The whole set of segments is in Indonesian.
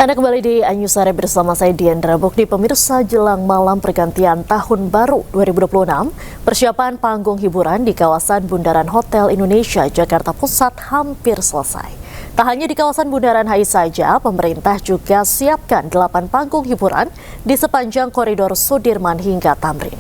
Anda kembali di iNews Sore bersama saya Diandra Bukti. Pemirsa, jelang malam pergantian Tahun Baru 2026, persiapan panggung hiburan di kawasan Bundaran Hotel Indonesia, Jakarta Pusat hampir selesai. Tak hanya di kawasan Bundaran HI saja, pemerintah juga siapkan 8 panggung hiburan di sepanjang koridor Sudirman hingga Tamrin.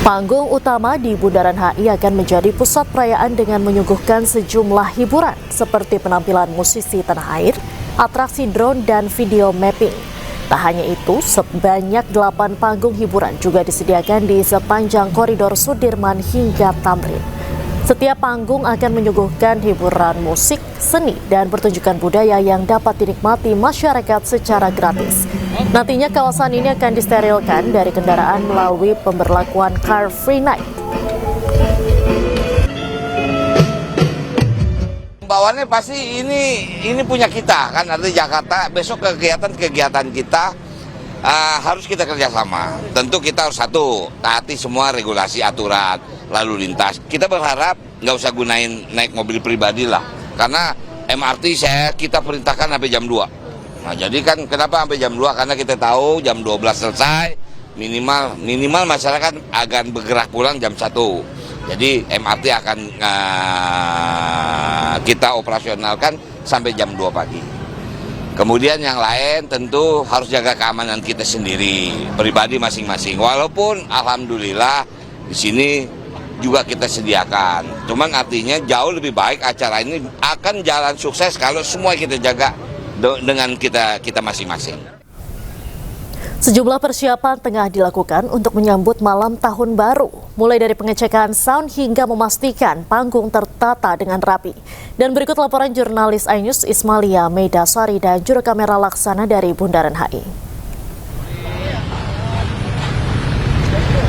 Panggung utama di Bundaran HI akan menjadi pusat perayaan dengan menyuguhkan sejumlah hiburan seperti penampilan musisi tanah air, atraksi drone dan video mapping. Tak hanya itu, sebanyak 8 panggung hiburan juga disediakan di sepanjang koridor Sudirman hingga Tamrin. Setiap panggung akan menyuguhkan hiburan musik, seni, dan pertunjukan budaya yang dapat dinikmati masyarakat secara gratis. Nantinya kawasan ini akan disterilkan dari kendaraan melalui pemberlakuan Car Free Night. Bawaannya pasti ini punya kita kan, artinya Jakarta besok kegiatan kita harus kita kerjasama. Tentu kita harus satu, taati semua regulasi aturan lalu lintas. Kita berharap nggak usah gunain naik mobil pribadi lah, karena MRT kita perintahkan sampai jam 2. Nah jadi kan kenapa sampai jam 2? Karena kita tahu jam 12 selesai, minimal masyarakat akan bergerak pulang jam 1. Jadi MRT akan kita operasionalkan sampai jam 2 pagi. Kemudian yang lain tentu harus jaga keamanan kita sendiri, pribadi masing-masing. Walaupun alhamdulillah di sini juga kita sediakan. Cuman artinya jauh lebih baik acara ini akan jalan sukses kalau semua kita jaga dengan kita masing-masing. Sejumlah persiapan tengah dilakukan untuk menyambut malam tahun baru, mulai dari pengecekan sound hingga memastikan panggung tertata dengan rapi. Dan berikut laporan jurnalis iNews Ismalia Meidasari dan juru kamera Laksana dari Bundaran HI.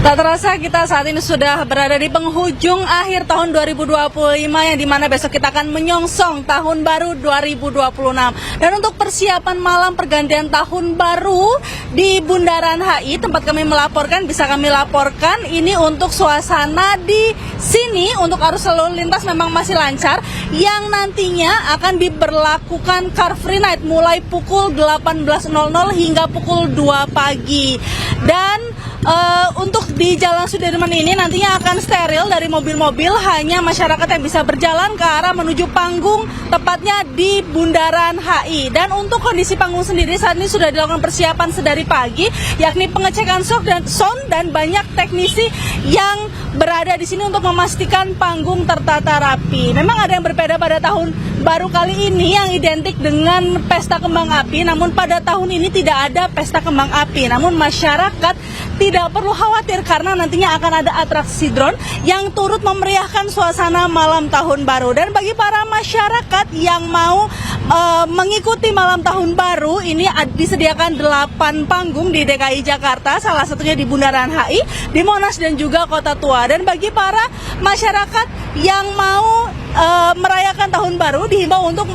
Tak terasa kita saat ini sudah berada di penghujung akhir tahun 2025 yang dimana besok kita akan menyongsong tahun baru 2026. Dan untuk persiapan malam pergantian tahun baru di Bundaran HI, tempat kami melaporkan, bisa kami laporkan ini untuk suasana di sini untuk arus lalu lintas memang masih lancar, yang nantinya akan diberlakukan Car Free Night mulai pukul 18.00 hingga pukul 2 pagi. Dan untuk di Jalan Sudirman ini nantinya akan steril dari mobil-mobil, hanya masyarakat yang bisa berjalan ke arah menuju panggung, tepatnya di Bundaran HI. Dan untuk kondisi panggung sendiri saat ini sudah dilakukan persiapan sedari pagi, yakni pengecekan sound dan banyak teknisi yang berada di sini untuk memastikan panggung tertata rapi. Memang ada yang berbeda pada tahun baru kali ini yang identik dengan pesta kembang api, namun pada tahun ini tidak ada pesta kembang api. Namun masyarakat tidak perlu khawatir karena nantinya akan ada atraksi drone yang turut memeriahkan suasana malam tahun baru. Dan bagi para masyarakat yang mau mengikuti malam tahun baru ini disediakan 8 panggung di DKI Jakarta, salah satunya di Bundaran HI, di Monas dan juga Kota Tua. Dan bagi para masyarakat yang mau merayakan tahun baru dihimbau untuk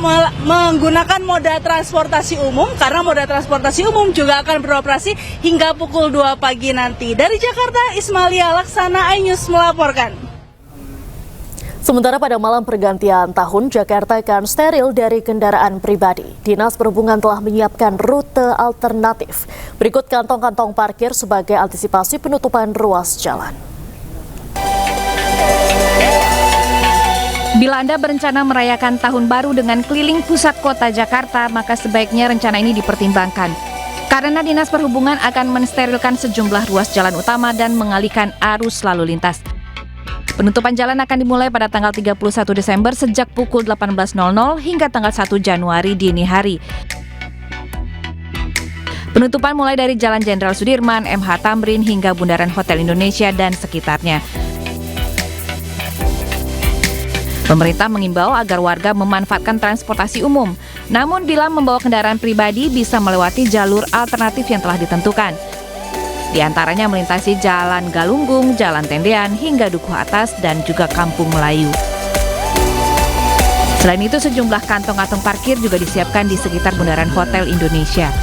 menggunakan moda transportasi umum, karena moda transportasi umum juga akan beroperasi hingga pukul 2 pagi nanti. Dari Jakarta, Ismalia Laksana, iNews melaporkan. Sementara pada malam pergantian tahun, Jakarta akan steril dari kendaraan pribadi. Dinas Perhubungan telah menyiapkan rute alternatif. Berikut kantong-kantong parkir sebagai antisipasi penutupan ruas jalan. Bila Anda berencana merayakan tahun baru dengan keliling pusat kota Jakarta, maka sebaiknya rencana ini dipertimbangkan. Karena Dinas Perhubungan akan mensterilkan sejumlah ruas jalan utama dan mengalihkan arus lalu lintas. Penutupan jalan akan dimulai pada tanggal 31 Desember sejak pukul 18.00 hingga tanggal 1 Januari dini hari. Penutupan mulai dari Jalan Jenderal Sudirman, MH Tamrin hingga Bundaran Hotel Indonesia dan sekitarnya. Pemerintah mengimbau agar warga memanfaatkan transportasi umum, namun bila membawa kendaraan pribadi bisa melewati jalur alternatif yang telah ditentukan. Di antaranya melintasi Jalan Galunggung, Jalan Tendean, hingga Dukuh Atas dan juga Kampung Melayu. Selain itu, sejumlah kantong-kantong parkir juga disiapkan di sekitar Bundaran Hotel Indonesia.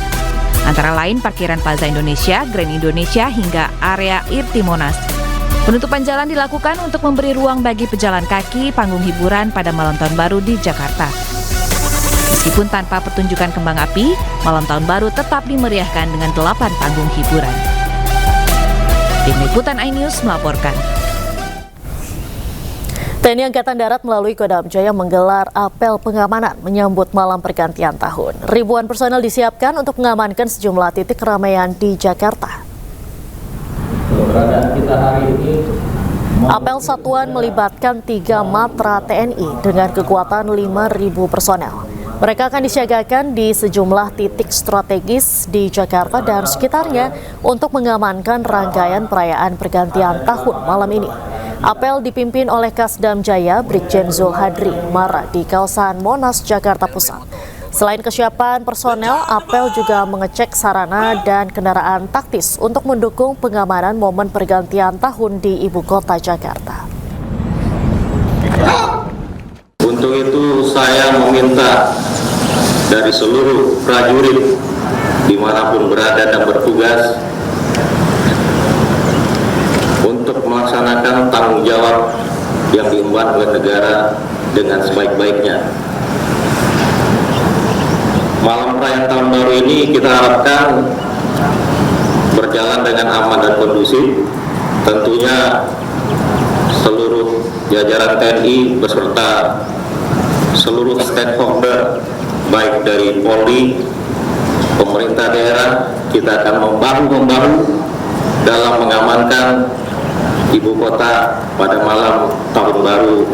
Antara lain parkiran Plaza Indonesia, Grand Indonesia, hingga area Irti Monas. Penutupan jalan dilakukan untuk memberi ruang bagi pejalan kaki, panggung hiburan pada malam tahun baru di Jakarta. Meskipun tanpa pertunjukan kembang api, malam tahun baru tetap dimeriahkan dengan 8 panggung hiburan. Tim Liputan iNews melaporkan. TNI Angkatan Darat melalui Kodam Jaya menggelar apel pengamanan menyambut malam pergantian tahun. Ribuan personel disiapkan untuk mengamankan sejumlah titik keramaian di Jakarta. Apel satuan melibatkan 3 matra TNI dengan kekuatan 5.000 personel. Mereka akan disiagakan di sejumlah titik strategis di Jakarta dan sekitarnya untuk mengamankan rangkaian perayaan pergantian tahun malam ini. Apel dipimpin oleh Kasdam Jaya Brigjen Zulhadri Mara di kawasan Monas, Jakarta Pusat. Selain kesiapan personel, apel juga mengecek sarana dan kendaraan taktis untuk mendukung pengamanan momen pergantian tahun di ibu kota Jakarta. Untuk itu saya meminta dari seluruh prajurit dimanapun berada dan bertugas untuk melaksanakan tanggung jawab yang diemban oleh negara dengan sebaik-baiknya. Malam perayaan tahun baru ini kita harapkan berjalan dengan aman dan kondusif. Tentunya seluruh jajaran TNI beserta seluruh stakeholder baik dari Polri, pemerintah daerah, kita akan membahu-membahu dalam mengamankan ibu kota pada malam tahun baru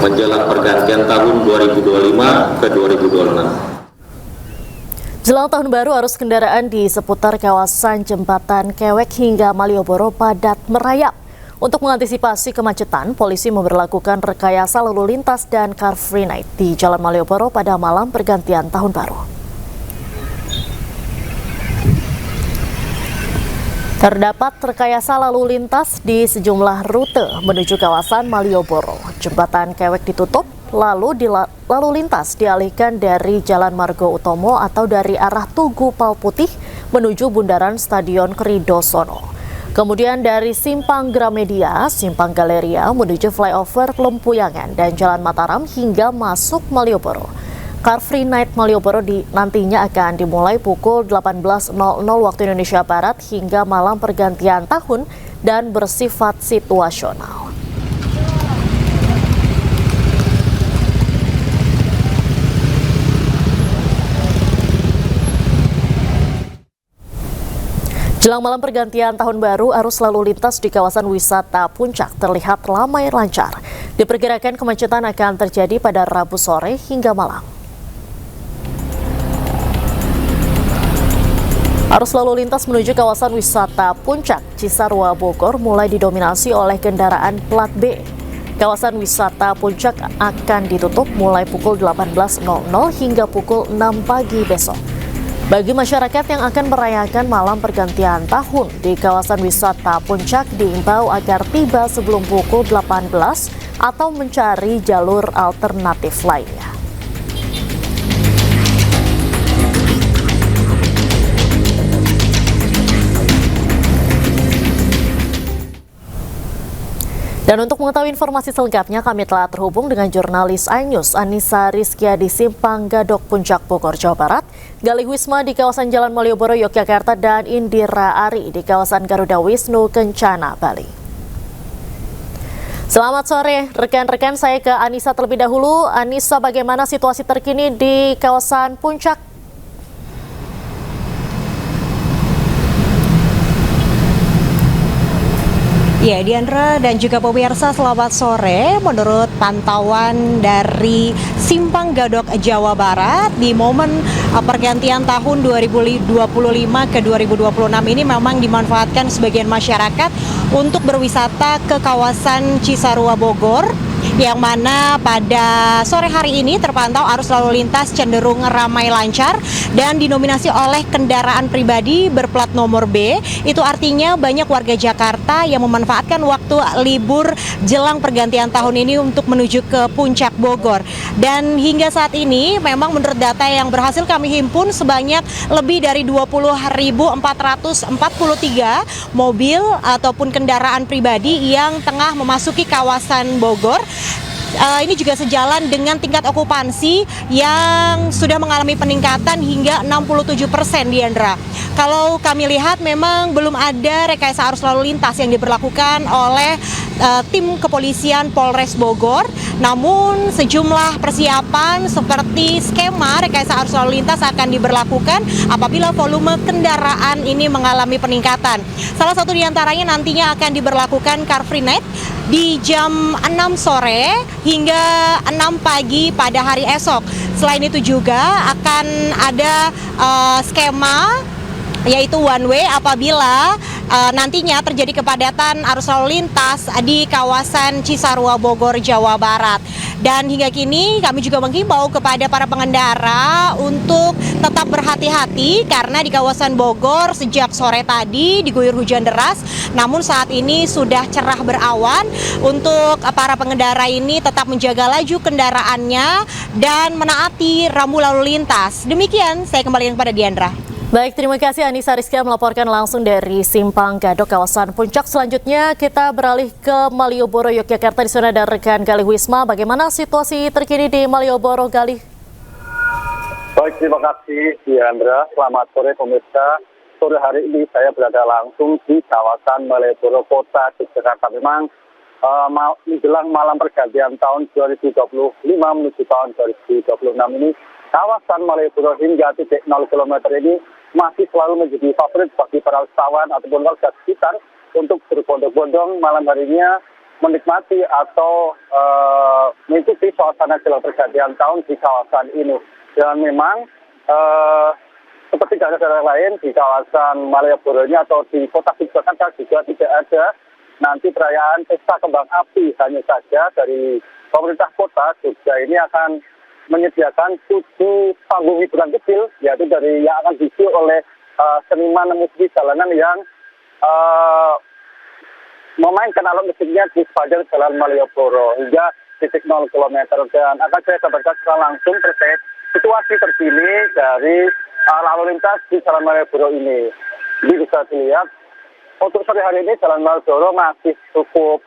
menjelang pergantian tahun 2025 ke 2026. Jelang tahun baru, arus kendaraan di seputar kawasan Jembatan Kewek hingga Malioboro padat merayap. Untuk mengantisipasi kemacetan, polisi memberlakukan rekayasa lalu lintas dan Car Free Night di Jalan Malioboro pada malam pergantian tahun baru. Terdapat rekayasa lalu lintas di sejumlah rute menuju kawasan Malioboro. Jembatan Kewek ditutup, lalu lintas dialihkan dari Jalan Margo Utomo atau dari arah Tugu Palputih menuju Bundaran Stadion Kridosono. Kemudian dari Simpang Gramedia, Simpang Galeria menuju Flyover Lempuyangan dan Jalan Mataram hingga masuk Malioboro. Car Free Night Malioboro nantinya akan dimulai pukul 18.00 waktu Indonesia Barat hingga malam pergantian tahun dan bersifat situasional. Jelang malam pergantian tahun baru, arus lalu lintas di kawasan wisata Puncak terlihat ramai lancar. Diperkirakan kemacetan akan terjadi pada Rabu sore hingga malam. Arus lalu lintas menuju kawasan wisata Puncak Cisarua Bogor mulai didominasi oleh kendaraan plat B. Kawasan wisata Puncak akan ditutup mulai pukul 18.00 hingga pukul 6 pagi besok. Bagi masyarakat yang akan merayakan malam pergantian tahun di kawasan wisata Puncak diimbau agar tiba sebelum pukul 18 atau mencari jalur alternatif lainnya. Dan untuk mengetahui informasi selengkapnya, kami telah terhubung dengan jurnalis iNews Anissa Rizkia di Simpang Gadok Puncak Bogor, Jawa Barat, Galih Wisma di kawasan Jalan Malioboro, Yogyakarta, dan Indira Ari di kawasan Garuda Wisnu, Kencana, Bali. Selamat sore rekan-rekan, saya ke Anissa terlebih dahulu. Anissa, bagaimana situasi terkini di kawasan Puncak? Ya, Diandra dan juga pemirsa, selamat sore. Menurut pantauan dari Simpang Gadok, Jawa Barat, di momen pergantian tahun 2025 ke 2026 ini memang dimanfaatkan sebagian masyarakat untuk berwisata ke kawasan Cisarua Bogor, yang mana pada sore hari ini terpantau arus lalu lintas cenderung ramai lancar dan dinominasi oleh kendaraan pribadi berplat nomor B. Itu artinya banyak warga Jakarta yang memanfaatkan waktu libur jelang pergantian tahun ini untuk menuju ke Puncak Bogor. Dan hingga saat ini memang menurut data yang berhasil kami himpun sebanyak lebih dari 20.443 mobil ataupun kendaraan pribadi yang tengah memasuki kawasan Bogor. ini juga sejalan dengan tingkat okupansi yang sudah mengalami peningkatan hingga 67%, Diandra. Kalau kami lihat memang belum ada rekayasa arus lalu lintas yang diberlakukan oleh tim kepolisian Polres Bogor, namun sejumlah persiapan seperti skema rekayasa arus lalu lintas akan diberlakukan apabila volume kendaraan ini mengalami peningkatan. Salah satu diantaranya nantinya akan diberlakukan Car Free Night di jam 6 sore hingga 6 pagi pada hari esok. Selain itu juga akan ada skema yaitu one way apabila nantinya terjadi kepadatan arus lalu lintas di kawasan Cisarua, Bogor, Jawa Barat. Dan hingga kini kami juga menghimbau kepada para pengendara untuk tetap berhati-hati karena di kawasan Bogor sejak sore tadi diguyur hujan deras, namun saat ini sudah cerah berawan. Untuk para pengendara ini tetap menjaga laju kendaraannya dan menaati rambu lalu lintas. Demikian, saya kembalikan kepada Diandra. Baik, terima kasih Anissa Rizkia melaporkan langsung dari Simpang Gadok, kawasan Puncak. Selanjutnya kita beralih ke Malioboro, Yogyakarta. Di sana ada rekan Galih Wisma. Bagaimana situasi terkini di Malioboro, Galih? Baik, terima kasih Diandra. Selamat sore pemirsa. Sore hari ini saya berada langsung di kawasan Malioboro, Kota Yogyakarta. Memang menjelang malam pergantian tahun 2025 menuju tahun 2026 ini, kawasan Malioboro hingga titik 0 km ini masih selalu menjadi favorit bagi para wisatawan ataupun warga sekitar untuk berbondong-bondong malam harinya menikmati atau mengikuti suasana jelang pergantian tahun di kawasan ini. Dan memang seperti daerah-daerah lain di kawasan Malioboro ini atau di kota Yogyakarta juga tidak ada nanti perayaan pesta kembang api. Hanya saja dari pemerintah kota Jogja ini akan menyediakan 7 panggung hiburan kecil, yaitu dari yang akan diisi oleh seniman musik jalanan yang memainkan alat musiknya di sepanjang jalan Malioboro hingga titik 0 km. Dan akan saya sampaikan secara langsung terkait situasi terkini dari lalu lintas di jalan Malioboro ini. Jadi bisa dilihat untuk sore hari ini jalan Malioboro masih cukup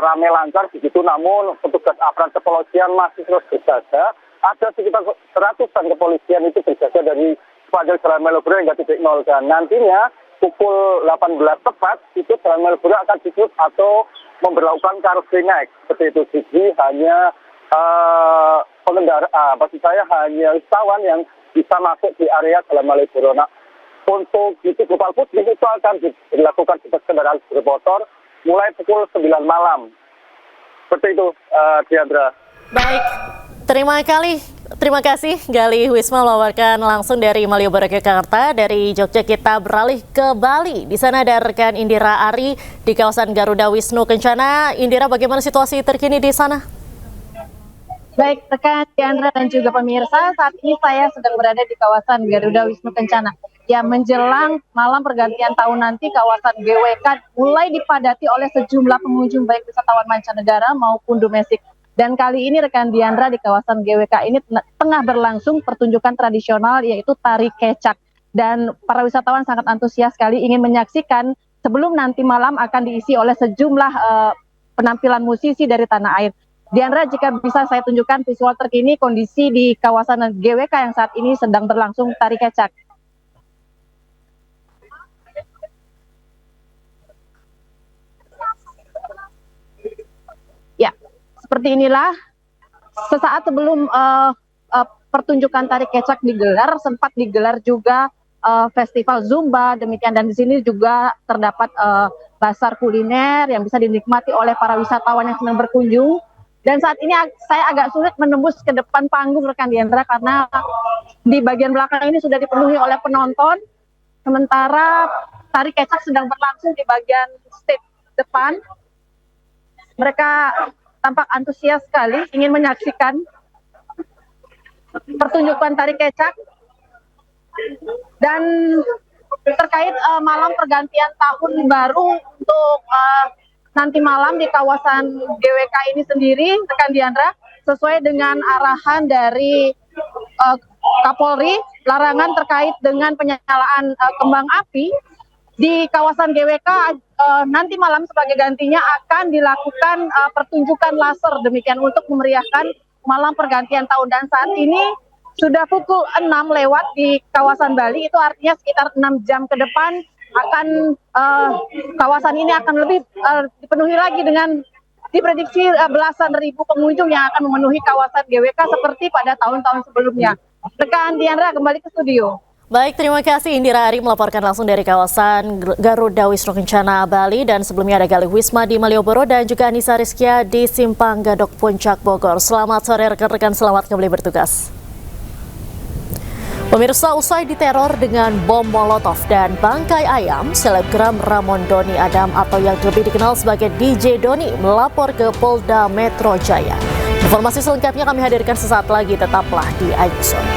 ramai lancar begitu, namun petugas aparat kepolisian masih terus berjaga. Ada sekitar 100-an kepolisian itu berjaga dari sepanjang jalan Malioboro hingga titik 0. Dan nantinya pukul 18 tepat itu jalan Malioboro akan ditutup atau memberlakukan Car Free Night. Seperti itu, jadi hanya pengendara, maksud saya hanya wisatawan yang bisa masuk di area jalan Malioboro. Nah, untuk di Global Putih itu akan dilakukan bebas kendaraan bermotor mulai pukul 9 malam. Seperti itu, Diandra. Baik. Terima kasih Galih Wisma melaporkan langsung dari Malioboro, Yogyakarta. Dari Jogja kita beralih ke Bali. Di sana ada rekan Indira Ari di kawasan Garuda Wisnu Kencana. Indira, bagaimana situasi terkini di sana? Baik, rekan Diandra dan juga pemirsa, saat ini saya sedang berada di kawasan Garuda Wisnu Kencana. Ya, menjelang malam pergantian tahun nanti, kawasan GWK mulai dipadati oleh sejumlah pengunjung baik wisatawan mancanegara maupun domestik. Dan kali ini rekan Diandra di kawasan GWK ini tengah berlangsung pertunjukan tradisional yaitu tari kecak. Dan para wisatawan sangat antusias sekali ingin menyaksikan sebelum nanti malam akan diisi oleh sejumlah penampilan musisi dari tanah air. Diandra, jika bisa saya tunjukkan visual terkini kondisi di kawasan GWK yang saat ini sedang berlangsung tari kecak. Ya, seperti inilah sesaat sebelum pertunjukan tari kecak digelar, sempat digelar juga festival Zumba, demikian, dan di sini juga terdapat pasar kuliner yang bisa dinikmati oleh para wisatawan yang sedang berkunjung. Dan saat ini saya agak sulit menembus ke depan panggung rekan Diandra karena di bagian belakang ini sudah dipenuhi oleh penonton, sementara tari kecak sedang berlangsung di bagian stage depan. Mereka tampak antusias sekali ingin menyaksikan pertunjukan tari kecak. Dan terkait malam pergantian tahun baru untuk nanti malam di kawasan GWK ini sendiri, rekan Diandra, sesuai dengan arahan dari Kapolri, larangan terkait dengan penyalaan kembang api di kawasan GWK nanti malam sebagai gantinya akan dilakukan pertunjukan laser demikian untuk memeriahkan malam pergantian tahun. Dan saat ini sudah pukul 6 lewat di kawasan Bali, itu artinya sekitar 6 jam ke depan akan kawasan ini akan lebih dipenuhi lagi dengan diprediksi belasan ribu pengunjung yang akan memenuhi kawasan GWK seperti pada tahun-tahun sebelumnya. Rekan Diandra kembali ke studio. Baik, terima kasih Indira Ari melaporkan langsung dari kawasan Garuda Wisnu Kencana, Bali. Dan sebelumnya ada Galih Wisma di Malioboro dan juga Anissa Rizkia di Simpang Gadok Puncak Bogor. Selamat sore rekan-rekan, selamat kembali bertugas. Pemirsa, usai diteror dengan bom molotov dan bangkai ayam, selebgram Ramon Doni Adam atau yang lebih dikenal sebagai DJ Doni melapor ke Polda Metro Jaya. Informasi selengkapnya kami hadirkan sesaat lagi, tetaplah di Aju Sore.